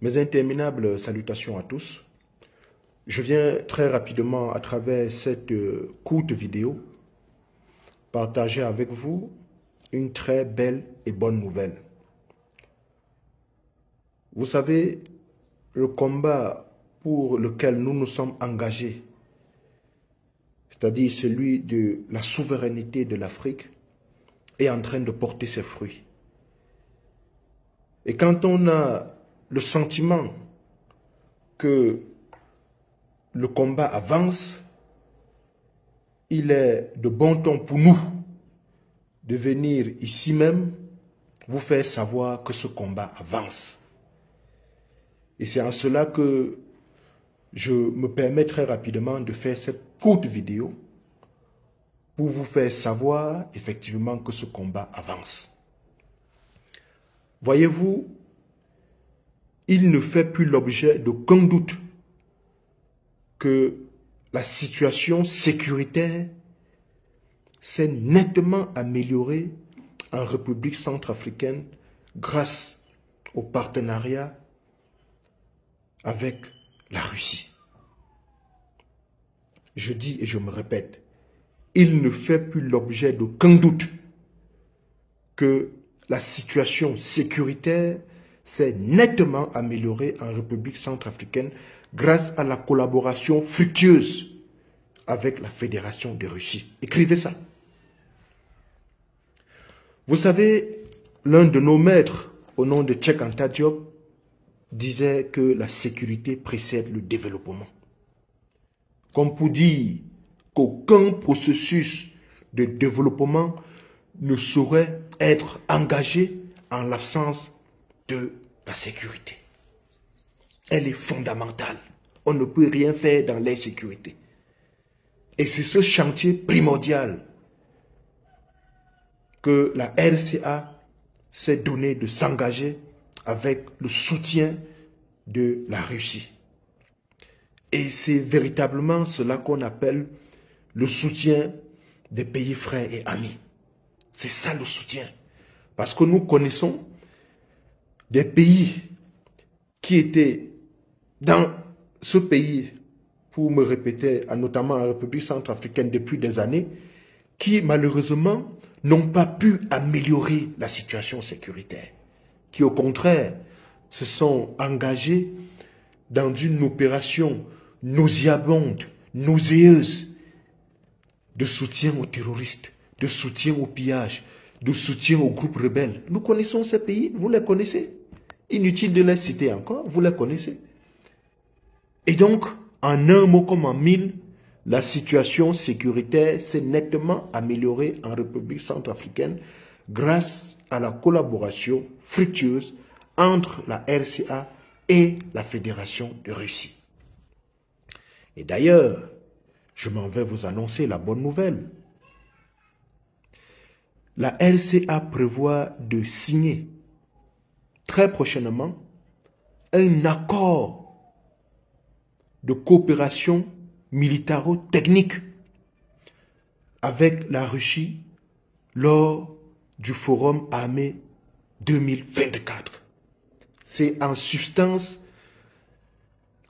Mes interminables salutations à tous. Je viens très rapidement à travers cette courte vidéo partager avec vous une très belle et bonne nouvelle. Vous savez, le combat pour lequel nous nous sommes engagés, c'est-à-dire celui de la souveraineté de l'Afrique, est en train de porter ses fruits. Et quand on a le sentiment que le combat avance, il est de bon ton pour nous de venir ici même vous faire savoir que ce combat avance. Et c'est en cela que je me permets très rapidement de faire cette courte vidéo pour vous faire savoir effectivement que ce combat avance. Voyez-vous, il ne fait plus l'objet d'aucun doute que la situation sécuritaire s'est nettement améliorée en République centrafricaine grâce au partenariat avec la Russie. Je dis et je me répète, il ne fait plus l'objet d'aucun doute que la situation sécuritaire s'est nettement améliorée en République centrafricaine grâce à la collaboration fructueuse avec la Fédération de Russie. Écrivez ça. Vous savez, l'un de nos maîtres, au nom de Cheikh Anta Diop, disait que la sécurité précède le développement. Comme pour dire qu'aucun processus de développement ne saurait être engagé en l'absence de la sécurité. Elle est fondamentale. On ne peut rien faire dans l'insécurité. Et c'est ce chantier primordial que la RCA s'est donné de s'engager avec le soutien de la Russie. Et c'est véritablement cela qu'on appelle le soutien des pays frères et amis. C'est ça le soutien. Parce que nous connaissons des pays qui étaient dans ce pays, pour me répéter, notamment en République centrafricaine depuis des années, qui malheureusement n'ont pas pu améliorer la situation sécuritaire, qui au contraire se sont engagés dans une opération nauséabonde, nauséeuse, de soutien aux terroristes, de soutien au pillage, de soutien aux groupes rebelles. Nous connaissons ces pays, vous les connaissez. Inutile de les citer encore, vous les connaissez. Et donc, en un mot comme en mille, la situation sécuritaire s'est nettement améliorée en République centrafricaine grâce à la collaboration fructueuse entre la RCA et la Fédération de Russie. Et d'ailleurs, je m'en vais vous annoncer la bonne nouvelle. La RCA prévoit de signer très prochainement un accord de coopération militaro-technique avec la Russie lors du Forum armé 2024. C'est en substance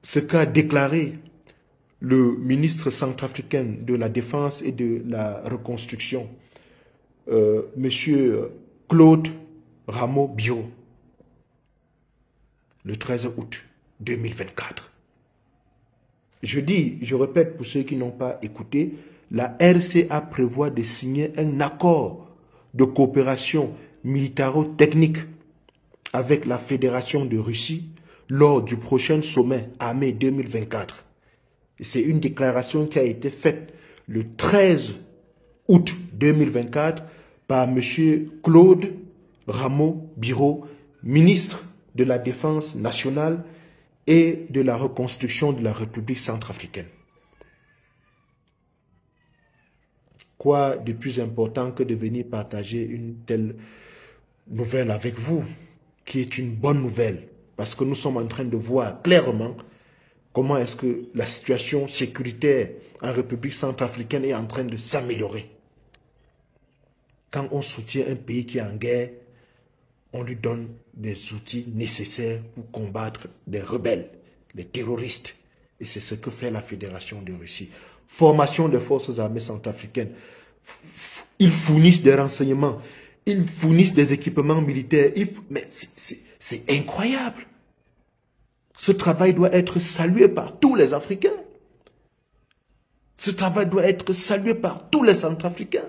ce qu'a déclaré le ministre centrafricain de la Défense et de la Reconstruction, M. Claude Ramo Biot, le 13 août 2024. Je répète pour ceux qui n'ont pas écouté, la RCA prévoit de signer un accord de coopération militaro-technique avec la Fédération de Russie lors du prochain sommet armé 2024. C'est une déclaration qui a été faite le 13 août 2024 par M. Claude Ramo Biot, ministre de la Défense nationale et de la reconstruction de la République centrafricaine. Quoi de plus important que de venir partager une telle nouvelle avec vous, qui est une bonne nouvelle, parce que nous sommes en train de voir clairement comment est-ce que la situation sécuritaire en République centrafricaine est en train de s'améliorer. Quand on soutient un pays qui est en guerre, on lui donne des outils nécessaires pour combattre des rebelles, les terroristes. Et c'est ce que fait la Fédération de Russie. Formation des forces armées centrafricaines. Ils fournissent des renseignements, ils fournissent des équipements militaires. Mais c'est incroyable. Ce travail doit être salué par tous les Africains. Ce travail doit être salué par tous les Centrafricains.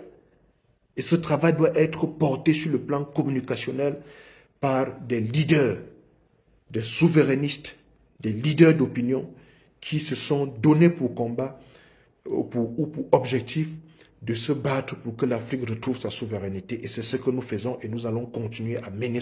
Et ce travail doit être porté sur le plan communicationnel par des leaders, des souverainistes, des leaders d'opinion qui se sont donnés pour combat ou pour objectif de se battre pour que l'Afrique retrouve sa souveraineté. Et c'est ce que nous faisons et nous allons continuer à mener.